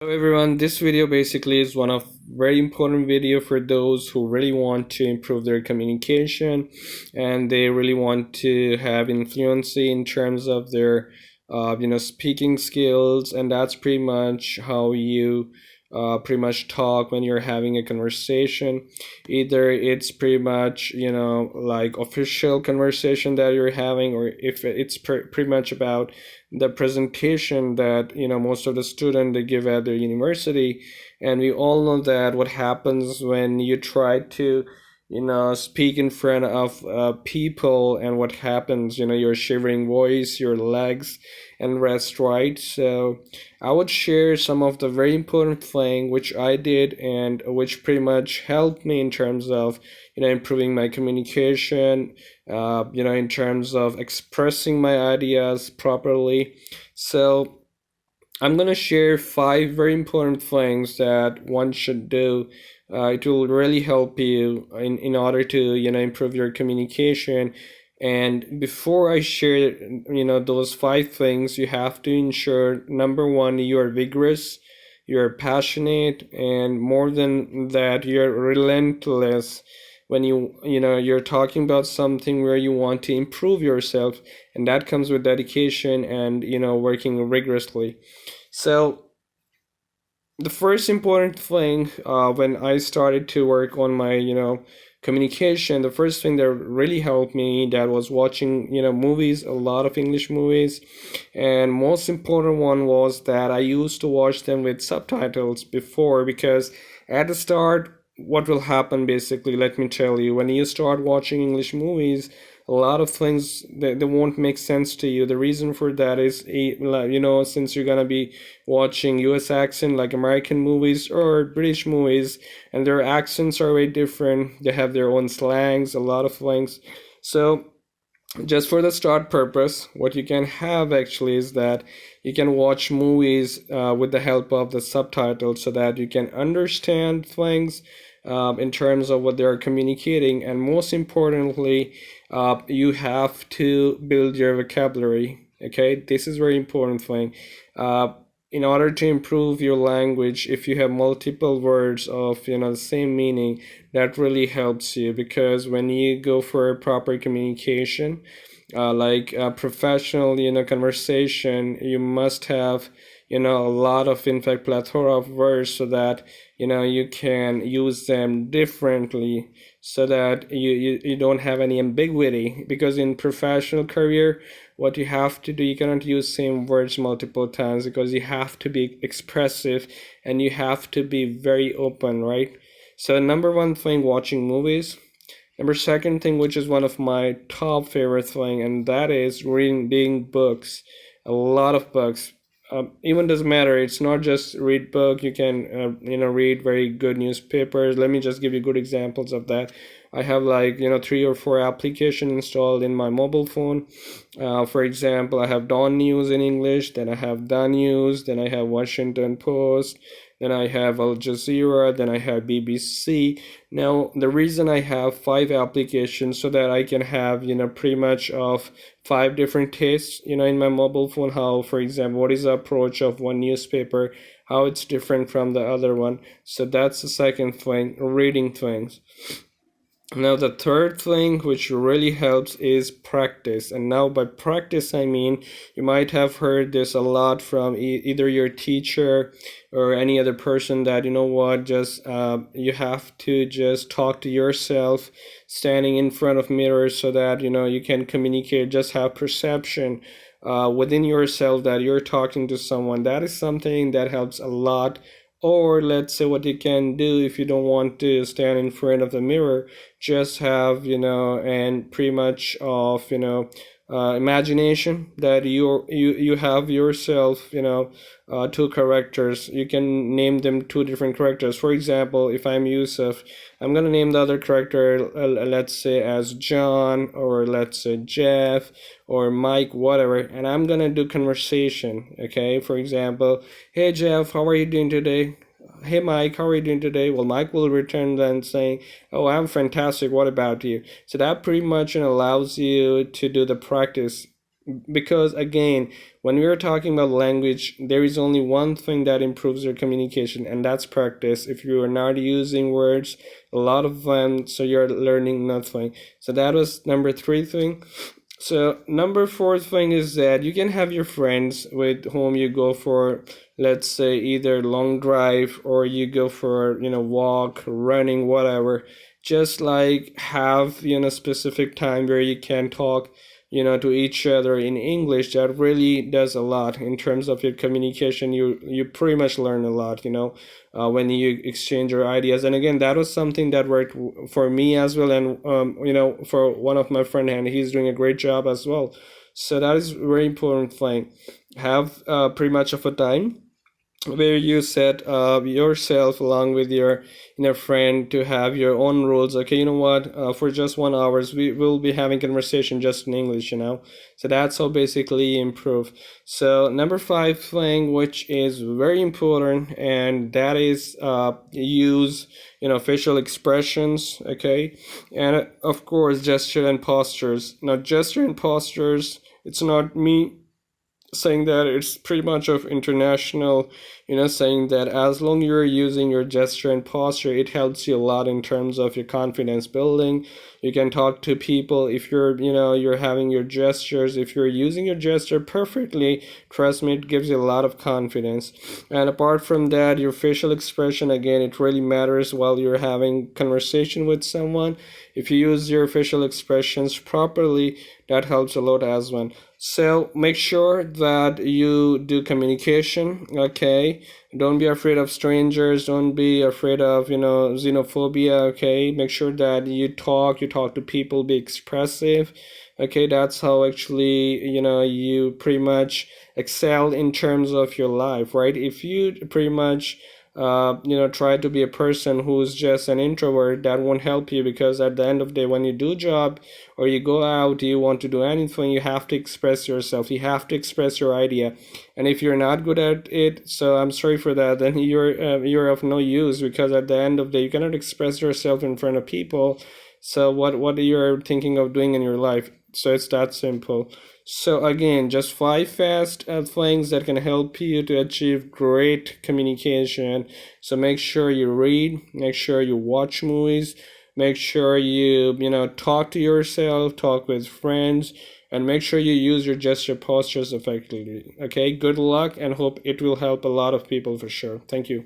Hello everyone, this video basically is one of very important video for those who really want to improve their communication and they really want to have influency in terms of their speaking skills, and that's pretty much how you pretty much talk when you're having a conversation. Either it's pretty much like official conversation that you're having, or if it's pretty much about the presentation that most of the students they give at their university. And we all know that what happens when you try to speak in front of people, and what happens, your shivering voice, your legs and rest, right? So I would share some of the very important thing which I did and which pretty much helped me in terms of improving my communication, in terms of expressing my ideas properly. So I'm gonna share five very important things that one should do. It will really help you in order to improve your communication. And before I share those five things, you have to ensure, number one, you are vigorous, you're passionate, and more than that, you're relentless when you're talking about something where you want to improve yourself, and that comes with dedication and working rigorously. So the first important thing, when I started to work on my communication, the first thing that really helped me, that was watching movies, a lot of English movies. And most important one was that I used to watch them with subtitles before, because at the start, what will happen basically, let me tell you, when you start watching English movies, a lot of things that they won't make sense to you. The reason for that is, since you're gonna be watching US accent like American movies or British movies, and their accents are way different. They have their own slangs, a lot of things. So just for the start purpose, what you can have actually is that you can watch movies with the help of the subtitles, so that you can understand things in terms of what they are communicating. And most importantly, you have to build your vocabulary. Okay, this is very important thing. In order to improve your language, if you have multiple words of the same meaning, that really helps you, because when you go for a proper communication, like a professional conversation, you must have a lot of, in fact, plethora of words, so that you can use them differently, so that you don't have any ambiguity. Because in professional career, what you have to do, you cannot use same words multiple times, because you have to be expressive and you have to be very open, right? So number one thing, watching movies. Number second thing, which is one of my top favorite thing, and that is reading books. A lot of books. Even doesn't matter. It's not just read book. You can read very good newspapers. Let me just give you good examples of that. I have like 3 or 4 applications installed in my mobile phone. For example, I have Dawn News in English, then I have The News, then I have Washington Post, then I have Al Jazeera, then I have BBC. Now, the reason I have 5 applications, so that I can have pretty much of 5 different tastes in my mobile phone. How, for example, what is the approach of one newspaper, how it's different from the other one. So that's the second thing, reading things. Now, the third thing which really helps is practice. And now, by practice, I mean, you might have heard this a lot from either your teacher or any other person, that just you have to just talk to yourself standing in front of mirrors, so that you can communicate, just have perception within yourself that you're talking to someone. That is something that helps a lot. Or let's say, what you can do, if you don't want to stand in front of the mirror, just have and pretty much of imagination, that you have yourself 2 characters. You can name them 2 different characters. For example, if I'm Yusuf, I'm gonna name the other character, let's say as John, or let's say Jeff, or Mike, whatever, and I'm gonna do conversation. Okay, for example, hey Jeff, how are you doing today? Hey Mike, how are you doing today? Well, Mike will return then saying, oh, I'm fantastic, what about you? So that pretty much allows you to do the practice because again, when we are talking about language, there is only one thing that improves your communication, and that's practice. If you are not using words, a lot of them, so you're learning nothing. So that was number three thing. So number four thing is that you can have your friends with whom you go for, let's say, either long drive, or you go for, walk, running, whatever. Just like have, specific time where you can talk, to each other in English. That really does a lot in terms of your communication. You pretty much learn a lot, when you exchange your ideas. And again, that was something that worked for me as well, and for one of my friend, and he's doing a great job as well. So that is a very important thing. Have pretty much of a time where you set yourself along with your friend to have your own rules. Okay, you know what, for just 1 hour we will be having conversation just in English, so that's how basically you improve. So number five thing, which is very important, and that is use facial expressions. Okay, and of course gesture and postures. Now gesture and postures, it's not me saying that, it's pretty much of international, saying that as long you're using your gesture and posture, it helps you a lot in terms of your confidence building. You can talk to people if you're having your gestures. If you're using your gesture perfectly, trust me, it gives you a lot of confidence. And apart from that, your facial expression, again, it really matters while you're having conversation with someone. If you use your facial expressions properly, that helps a lot as well. So make sure that you do communication. Okay, don't be afraid of strangers, don't be afraid of xenophobia. Okay, make sure that you talk to people, be expressive. Okay, that's how actually you pretty much excel in terms of your life, right? If you pretty much try to be a person who's just an introvert, that won't help you, because at the end of the day, when you do job or you go out, you want to do anything, you have to express yourself, you have to express your idea. And if you're not good at it, so I'm sorry for that, then you're of no use, because at the end of the day, you cannot express yourself in front of people. So what are you thinking of doing in your life? So it's that simple. So again, just five fast things that can help you to achieve great communication. So make sure you read, make sure you watch movies, make sure you talk to yourself, talk with friends, and make sure you use your gesture postures effectively. Okay, good luck, and hope it will help a lot of people for sure. Thank you.